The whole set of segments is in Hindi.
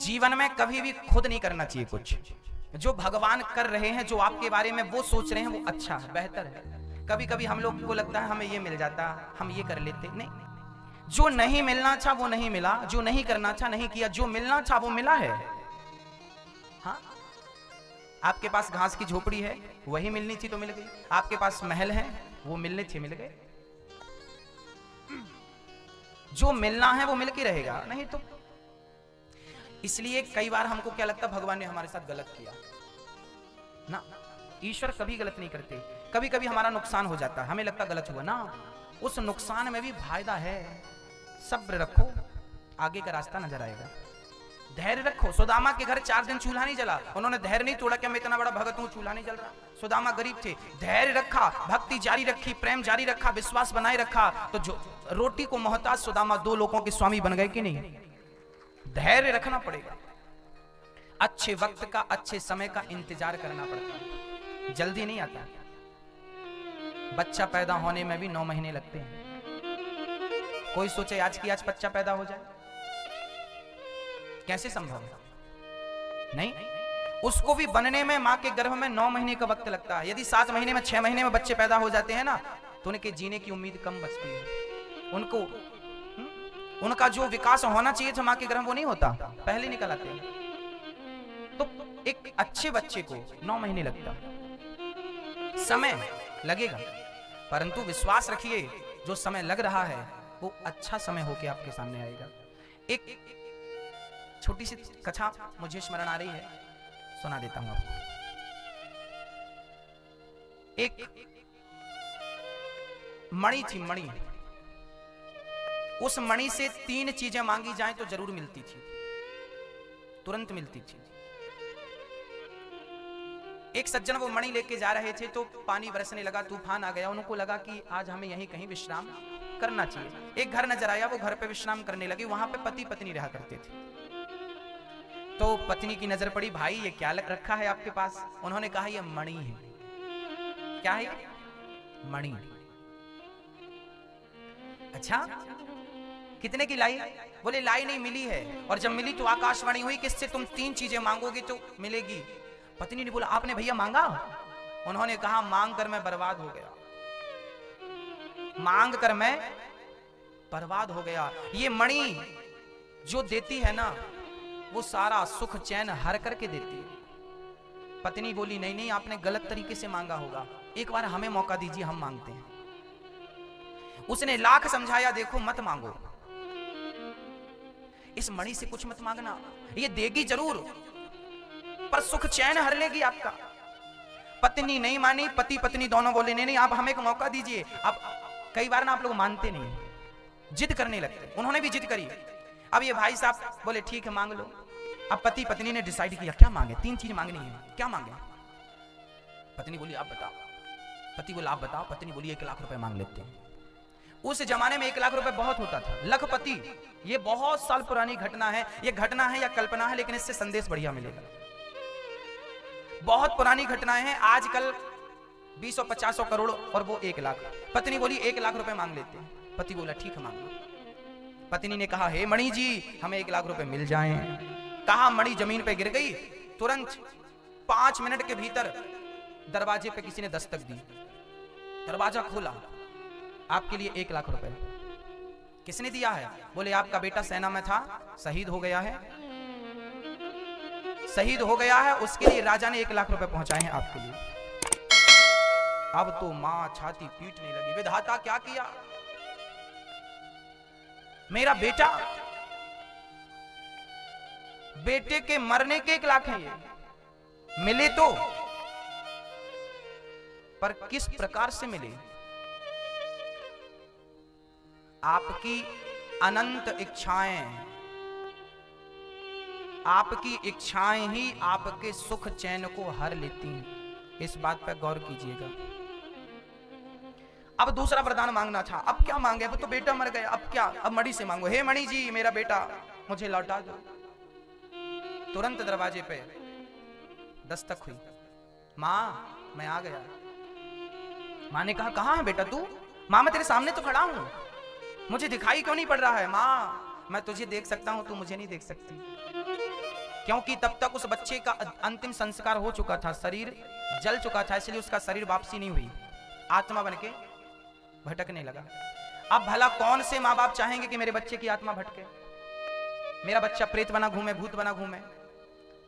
जीवन में कभी भी खुद नहीं करना चाहिए कुछ। जो भगवान कर रहे हैं, जो आपके बारे में वो सोच रहे हैं, वो अच्छा है, बेहतर है। कभी कभी हम लोग को लगता है हमें ये मिल जाता, हम ये कर लेते, नहीं। जो नहीं मिलना था वो नहीं मिला, जो नहीं करना था नहीं किया, जो मिलना था वो मिला है। हाँ, आपके पास घास की झोपड़ी है, वही मिलनी थी तो मिल गई। आपके पास महल है, वो मिलने थे, मिल गए। जो मिलना है वो मिल के रहेगा, नहीं तो। इसलिए कई बार हमको क्या लगता है, भगवान ने हमारे साथ गलत किया ना। ईश्वर कभी गलत नहीं करते। कभी कभी हमारा नुकसान हो जाता है, हमें लगता गलत हुआ ना, उस नुकसान में भी फायदा है। सब्र रखो, आगे का रास्ता नजर आएगा। धैर्य रखो। सुदामा के घर 4 दिन चूल्हा नहीं जला, उन्होंने धैर्य नहीं तोड़ा कि मैं इतना बड़ा भगत हूं, चूल्हा नहीं जल रहा। सुदामा गरीब थे, धैर्य रखा, भक्ति जारी रखी, प्रेम जारी रखा, विश्वास बनाए रखा, तो जो रोटी को मोहताज सुदामा 2 लोगों के स्वामी बन गए कि नहीं। धैर्य रखना पड़ेगा। अच्छे वक्त का, अच्छे समय का इंतजार करना पड़ता है, जल्दी नहीं आता। बच्चा पैदा होने में भी 9 महीने लगते हैं। कोई सोचे आज की आज बच्चा पैदा हो जाए, कैसे संभव है? नहीं, उसको भी बनने में मां के गर्भ में 9 महीने का वक्त लगता है। यदि 7 महीने में, 6 महीने में बच्चे पैदा हो जाते हैं ना, तो उनके जीने की उम्मीद कम बचती है। उनको उनका जो विकास होना चाहिए था मां के गर्भ, वो नहीं होता, पहले निकल आते हैं। तो एक अच्छे बच्चे को 9 महीने लगता, समय लगेगा, परंतु विश्वास रखिए, जो समय लग रहा है वो अच्छा समय होके आपके सामने आएगा। एक छोटी सी कथा मुझे स्मरण आ रही है, सुना देता हूं आपको। एक मणि थी, मणि। उस मणि से 3 चीजें मांगी जाएं तो जरूर मिलती थी, तुरंत मिलती थी। एक सज्जन वो मणि लेके जा रहे थे तो पानी बरसने लगा, तूफान आ गया। उनको लगा कि आज हमें यहीं कहीं विश्राम करना चाहिए। एक घर नजर आया, वो घर पे विश्राम करने लगे। वहां पे पति पत्नी रहा करते थे। तो पत्नी की नजर पड़ी, भाई ये क्या रखा है आपके पास? उन्होंने कहा ये मणि है। क्या है? मणि। अच्छा, कितने की लाई? बोले लाई नहीं, मिली है। और जब मिली तो आकाशवाणी हुई, किससे तुम 3 चीजें मांगोगे तो मिलेगी। पत्नी ने बोला आपने भैया मांगा? उन्होंने कहा मांग कर मैं बर्बाद हो गया, मांग कर मैं बर्बाद हो गया। ये मणि जो देती है ना, वो सारा सुख चैन हर करके देती है। पत्नी बोली नहीं नहीं, आपने गलत तरीके से मांगा होगा, एक बार हमें मौका दीजिए, हम मांगते हैं। उसने लाख समझाया, देखो मत मांगो, इस मणि से कुछ मत मांगना, ये देगी जरूर पर सुख चैन हर लेगी आपका। पत्नी नहीं मानी, पति पत्नी दोनों बोले नहीं नहीं, आप हमें एक मौका दीजिए। अब कई बार ना आप लोग मानते नहीं, जिद करने लगते। उन्होंने भी जिद करी। अब ये भाई साहब बोले ठीक है मांग लो। अब पति पत्नी ने डिसाइड किया क्या मांगे, 3 चीज मांगनी है, क्या मांगे? पत्नी बोली आप बताओ, पति बोला आप बताओ, पत्नी बोली 1 लाख रुपए मांग लेते हैं। उस जमाने में 1 लाख रुपए बहुत होता था, लखपति। ये बहुत साल पुरानी घटना है, ये घटना है या कल्पना है, लेकिन इससे संदेश बढ़िया मिलेगा। बहुत पुरानी घटनाएं हैं, आजकल 20 50 करोड़ और वो 1 लाख। पत्नी बोली 1 लाख रुपए मांग लेते हैं। पति बोला ठीक है मांग लो। पत्नी ने कहा हे मणि जी, हमें 1 लाख रुपए मिल जाएं। कहा मणि जमीन पे गिर गई। तुरंत 5 मिनट के भीतर दरवाजे पे किसी ने दस्तक दी, दरवाजा खोला, आपके लिए 1 लाख रुपए। किसने दिया है? बोले आपका बेटा सेना में था, शहीद हो गया है, शहीद हो गया है, उसके लिए राजा ने 1 लाख रुपए पहुंचाए हैं आपके लिए। अब तो मां छाती पीटने लगी, विधाता क्या किया? मेरा बेटा, बेटे के मरने के 1 लाख है, ये मिले तो, पर किस प्रकार से मिले? आपकी अनंत इच्छाएं, आपकी इच्छाएं ही आपके सुख चैन को हर लेती हैं। इस बात पर गौर कीजिएगा। अब दूसरा वरदान मांगना था। अब क्या मांगे? अब तो बेटा मर गया, अब क्या? अब मणि से मांगो, हे मणि जी मेरा बेटा मुझे लौटा दो। तुरंत दरवाजे पे दस्तक हुई, मां मैं आ गया। मां ने कहा कहां है बेटा तू? मां मैं तेरे सामने तो खड़ा हूं, मुझे दिखाई क्यों नहीं पड़ रहा है? मां मैं तुझे देख सकता हूं, तू मुझे नहीं देख सकती। क्योंकि तब तक उस बच्चे का अंतिम संस्कार हो चुका था, शरीर जल चुका था, इसलिए उसका शरीर वापसी नहीं हुई, आत्मा बनके भटकने लगा। अब भला कौन से माँ बाप चाहेंगे कि मेरे बच्चे की आत्मा भटके, मेरा बच्चा प्रेत बना घूमे, भूत बना घूमे।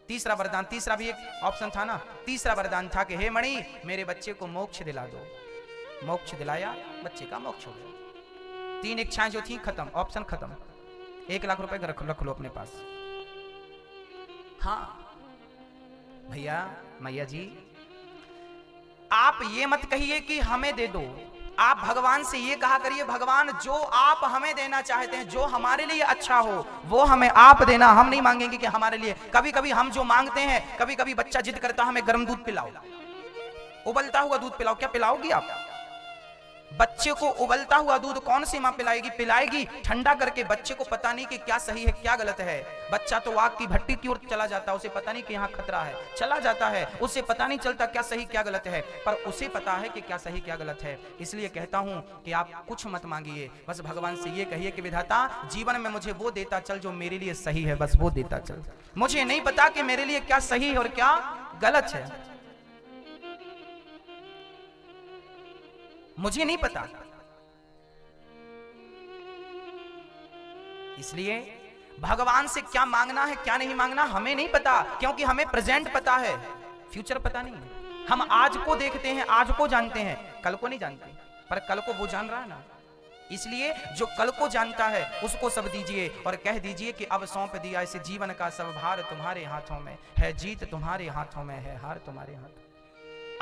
तीसरा वरदान, तीसरा भी एक ऑप्शन था ना, तीसरा वरदान था कि हे मणि मेरे बच्चे को मोक्ष दिला दो। मोक्ष दिलाया, बच्चे का मोक्ष हो गया। 3 इच्छाएं जो थी खत्म, ऑप्शन खत्म। 1 लाख रुपए रख लो अपने पास। हाँ भैया मैया जी, आप ये मत कहिए कि हमें दे दो, आप भगवान से ये कहा करिए भगवान जो आप हमें देना चाहते हैं, जो हमारे लिए अच्छा हो वो हमें आप देना। हम नहीं मांगेंगे कि हमारे लिए, कभी कभी हम जो मांगते हैं, कभी कभी बच्चा जिद करता हमें गर्म दूध पिलाओ, उबलता हुआ दूध पिलाओ, क्या पिलाओगी आप? बच्चे को उबलता हुआ दूध कौन सी मां पिलाएगी? पिलाएगी ठंडा करके। बच्चे को पता नहीं कि क्या सही है क्या गलत है। बच्चा तो आग की भट्टी की ओर चला जाता है, उसे पता नहीं कि यहाँ खतरा है, चला जाता है, उसे पता नहीं चलता क्या सही क्या गलत है, पर उसे पता है कि क्या सही क्या गलत है। इसलिए कहता हूं कि आप कुछ मत मांगिए, बस भगवान से ये कहिए कि विधाता जीवन में मुझे वो देता चल जो मेरे लिए सही है, बस वो देता चल। मुझे नहीं पता कि मेरे लिए क्या सही और क्या गलत है, मुझे नहीं पता। इसलिए भगवान से क्या मांगना है क्या नहीं मांगना हमें नहीं पता, क्योंकि हमें प्रेजेंट पता है, फ्यूचर पता नहीं है। हम आज को देखते हैं, आज को जानते हैं, कल को नहीं जानते, पर कल को वो जान रहा है ना। इसलिए जो कल को जानता है उसको सब दीजिए और कह दीजिए कि अब सौंप दिया इसे जीवन का सब भार तुम्हारे हाथों में है, जीत तुम्हारे हाथों में है, हार तुम्हारे हाथों।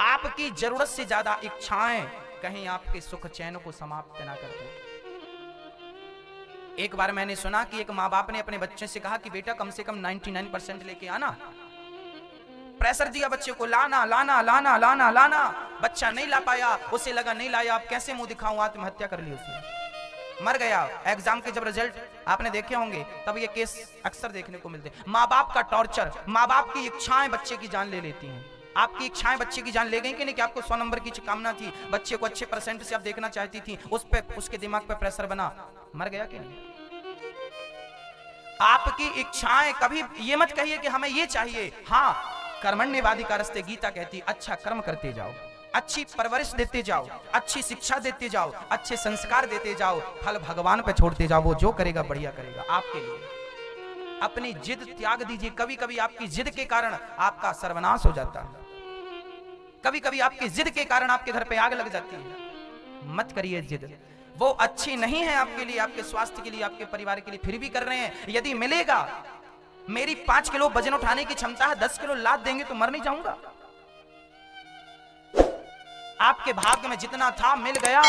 आपकी जरूरत से ज्यादा इच्छाएं कहीं आपके सुख चैन को समाप्त ना कर दे। एक बार मैंने सुना कि एक माँ बाप ने अपने बच्चे से कहा कि बेटा कम से कम 99% लेके आना। प्रेशर दिया बच्चे को, लाना लाना लाना लाना लाना, बच्चा नहीं ला पाया, उसे लगा नहीं लाया अब कैसे मुंह दिखाऊं, आत्महत्या कर ली उसने, मर गया। एग्जाम के जब रिजल्ट आपने देखे होंगे तब ये केस अक्सर देखने को मिलते हैं। माँ बाप का टॉर्चर, माँ बाप की इच्छाएं बच्चे की जान ले लेती हैं। आपकी इच्छाएं बच्चे की जान ले गई कि नहीं? कि आपको 100 नंबर की कामना थी, बच्चे को अच्छे परसेंट से आप देखना चाहती थी, उस पे उसके दिमाग पे प्रेशर बना, मर गया कि नहीं? आपकी इच्छाएं, कभी ये मत कहिए कि हमें ये चाहिए। हाँ, कर्मण्येवाधिकारस्ते गीता कहती, अच्छा कर्म करते जाओ, अच्छी परवरिश देते जाओ, अच्छी शिक्षा देते जाओ, अच्छे संस्कार देते जाओ, फल भगवान पे छोड़ते जाओ, वो जो करेगा बढ़िया करेगा आपके लिए। अपनी जिद त्याग दीजिए। कभी कभी आपकी जिद के कारण आपका सर्वनाश हो जाता है, कभी कभी आपकी जिद के कारण आपके घर पे आग लग जाती है। मत करिए जिद, वो अच्छी नहीं है आपके लिए, आपके स्वास्थ्य के लिए, आपके परिवार के लिए, फिर भी कर रहे हैं। यदि मिलेगा, मेरी 5 किलो वजन उठाने की क्षमता है, 10 किलो लाद देंगे तो मर नहीं जाऊंगा। आपके भाग्य में जितना था मिल गया,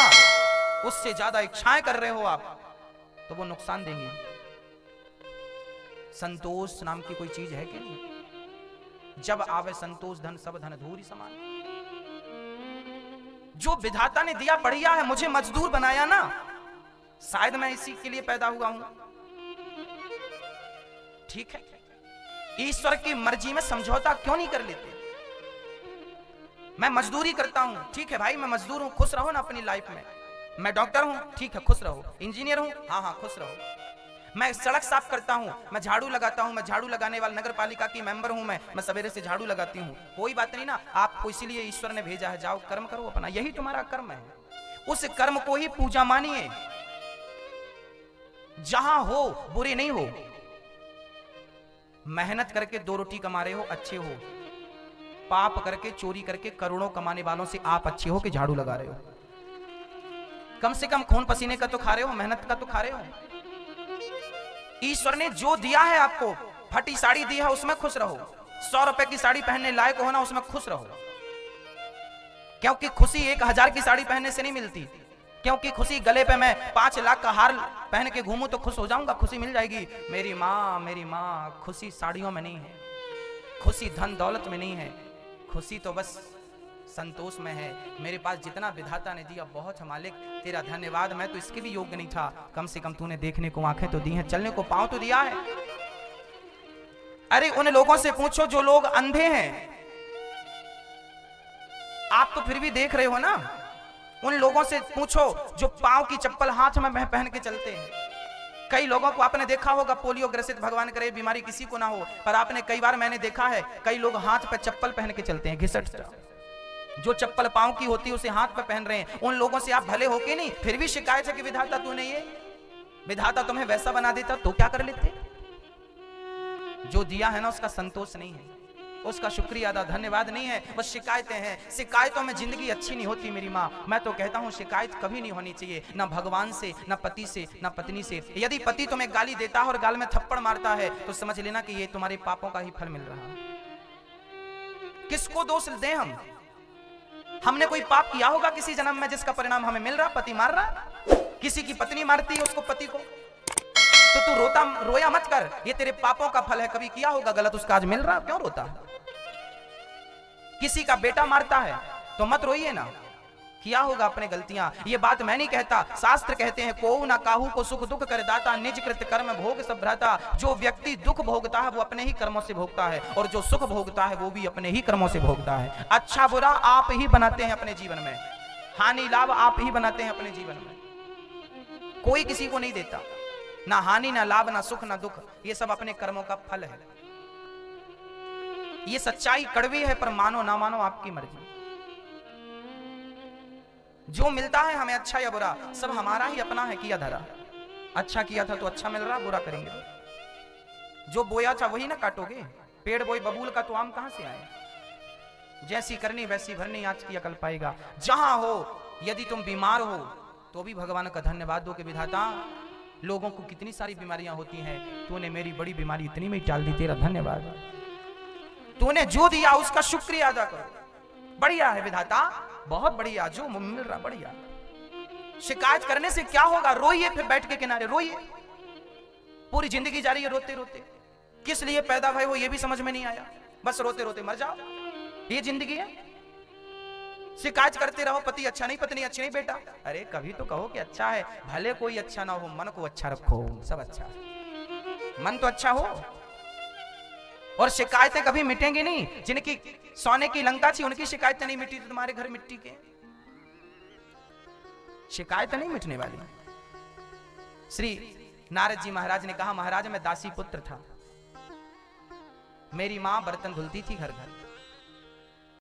उससे ज्यादा इच्छाएं कर रहे हो आप तो वो नुकसान देंगे। संतोष नाम की कोई चीज है कि नहीं? जब आवे संतोष धन सब धन धूरी समान। जो विधाता ने दिया बढ़िया है, मुझे मजदूर बनाया ना, शायद मैं इसी के लिए पैदा हुआ हूं, ठीक है। ईश्वर की मर्जी में समझौता क्यों नहीं कर लेते? मैं मजदूरी करता हूं, ठीक है भाई, मैं मजदूर हूं, खुश रहो ना अपनी लाइफ में। मैं डॉक्टर हूं, ठीक है, खुश रहो। इंजीनियर हूं, हाँ हाँ खुश रहो। मैं सड़क साफ करता हूं, मैं झाड़ू लगाता हूं, मैं झाड़ू लगाने वाला नगर पालिका की मेंबर हूं, मैं सवेरे से झाड़ू लगाती हूं, कोई बात नहीं ना। आपको इसीलिए ईश्वर ने भेजा है, जाओ कर्म करो अपना, यही तुम्हारा कर्म है। उस कर्म को ही पूजा मानिए। जहां हो बुरे नहीं हो, मेहनत करके 2 रोटी कमा रहे हो, अच्छे हो। पाप करके चोरी करके करोड़ों कमाने वालों से आप अच्छे हो कि झाड़ू लगा रहे हो? कम से कम खून पसीने का तो खा रहे हो, मेहनत का तो खा रहे हो। ईश्वर ने जो दिया है आपको, फटी साड़ी दी है उसमें खुश रहो, 100 रुपए की साड़ी पहनने लायक हो ना उसमें खुश रहो, क्योंकि खुशी 1000 की साड़ी पहनने से नहीं मिलती। क्योंकि खुशी गले पे मैं 5 लाख का हार पहन के घूमूं तो खुश हो जाऊंगा, खुशी मिल जाएगी। मेरी माँ, खुशी साड़ियों में नहीं है, खुशी धन दौलत में नहीं है, खुशी तो बस संतोष में है। मेरे पास जितना विधाता ने दिया बहुत है मालिक, तेरा धन्यवाद। मैं तो इसके भी योग्य नहीं था, कम से कम तूने देखने को आंखें तो दी हैं, चलने को पांव तो दिया है। अरे उन लोगों से पूछो जो लोग अंधे हैं, आप तो फिर भी देख रहे हो ना। उन लोगों से पूछो जो पांव की चप्पल हाथ में पहन के चलते हैं, कई लोगों को आपने देखा होगा पोलियो ग्रसित, भगवान करे बीमारी किसी को ना हो, पर आपने कई बार मैंने देखा है कई लोग हाथ पे चप्पल पहन के चलते हैं, घिसट जो चप्पल पांव की होती है उसे हाथ पे पहन रहे हैं। उन लोगों से आप भले होके नहीं, फिर भी शिकायत है कि विधाता तूने ये, विधाता तुम्हें वैसा बना देता तो क्या कर लेते। जो दिया है ना उसका संतोष नहीं है, उसका शुक्रिया अदा धन्यवाद नहीं है, बस शिकायतें हैं। शिकायतों में जिंदगी अच्छी नहीं होती मेरी माँ। मैं तो कहता हूँ शिकायत कभी नहीं होनी चाहिए, ना भगवान से, ना पति से, ना पत्नी से। यदि पति तुम्हें गाली देता है और गाल में थप्पड़ मारता है तो समझ लेना कि ये तुम्हारे पापों का ही फल मिल रहा है। किसको दोष दें हम? हमने कोई पाप किया होगा किसी जन्म में जिसका परिणाम हमें मिल रहा? पति मार रहा, किसी की पत्नी मारती है उसको पति को, तो तू रोया मत कर, ये तेरे पापों का फल है। कभी किया होगा गलत, उसका आज मिल रहा, क्यों रोता है? किसी का बेटा मारता है तो मत रोइए ना, किया होगा अपने गलतियां। ये बात मैं नहीं कहता, शास्त्र कहते हैं को ना काहू को सुख दुख कर दाता, निज कृत कर्म भोग सब भ्राता। जो व्यक्ति दुख भोगता है वो अपने ही कर्मों से भोगता है, और जो सुख भोगता है वो भी अपने ही कर्मों से भोगता है। अच्छा बुरा आप ही बनाते हैं अपने जीवन में, हानि लाभ आप ही बनाते हैं अपने जीवन में। कोई किसी को नहीं देता, ना हानि ना लाभ ना सुख ना दुख, ये सब अपने कर्मों का फल है। ये सच्चाई कड़वी है पर मानो ना मानो आपकी मर्जी। जो मिलता है हमें अच्छा या बुरा सब हमारा ही अपना है किया धरा। अच्छा किया था तो अच्छा मिल रहा, बुरा करेंगे। जो बोया था वही ना काटोगे, पेड़ बोई बबूल का तो आम कहां से आए। जैसी करनी वैसी भरनी, आज की अकल पाएगा। जहां हो यदि तुम बीमार हो तो भी भगवान का धन्यवाद दो कि विधाता लोगों को कितनी सारी बीमारियां होती हैं, तूने मेरी बड़ी बीमारी इतनी में टाल दी, तेरा धन्यवाद। तूने जो दिया उसका शुक्रिया अदा करो। बढ़िया है विधाता, बहुत बढ़िया, जो मिल रहा बढ़िया। शिकायत करने से क्या होगा? रोइए, फिर बैठ के किनारे रोइए। पूरी जिंदगी जा रही है रोते रोते, किस लिए पैदा भाई वो ये भी समझ में नहीं आया, बस रोते रोते मर जाओ, ये जिंदगी है। शिकायत करते रहो पति अच्छा नहीं, पत्नी अच्छी नहीं। बेटा अरे कभी तो कहो कि अच्छा है, भले कोई अच्छा ना हो, मन को अच्छा रखो, सब अच्छा है, मन तो अच्छा हो। और शिकायतें कभी मिटेंगी नहीं। जिनकी सोने की लंका थी उनकी शिकायतें नहीं मिटी, तो तुम्हारे घर मिट्टी के शिकायतें नहीं मिटने वाली। श्री नारद जी महाराज ने कहा, महाराज मैं दासी पुत्र था, मेरी मां बर्तन धुलती थी घर घर,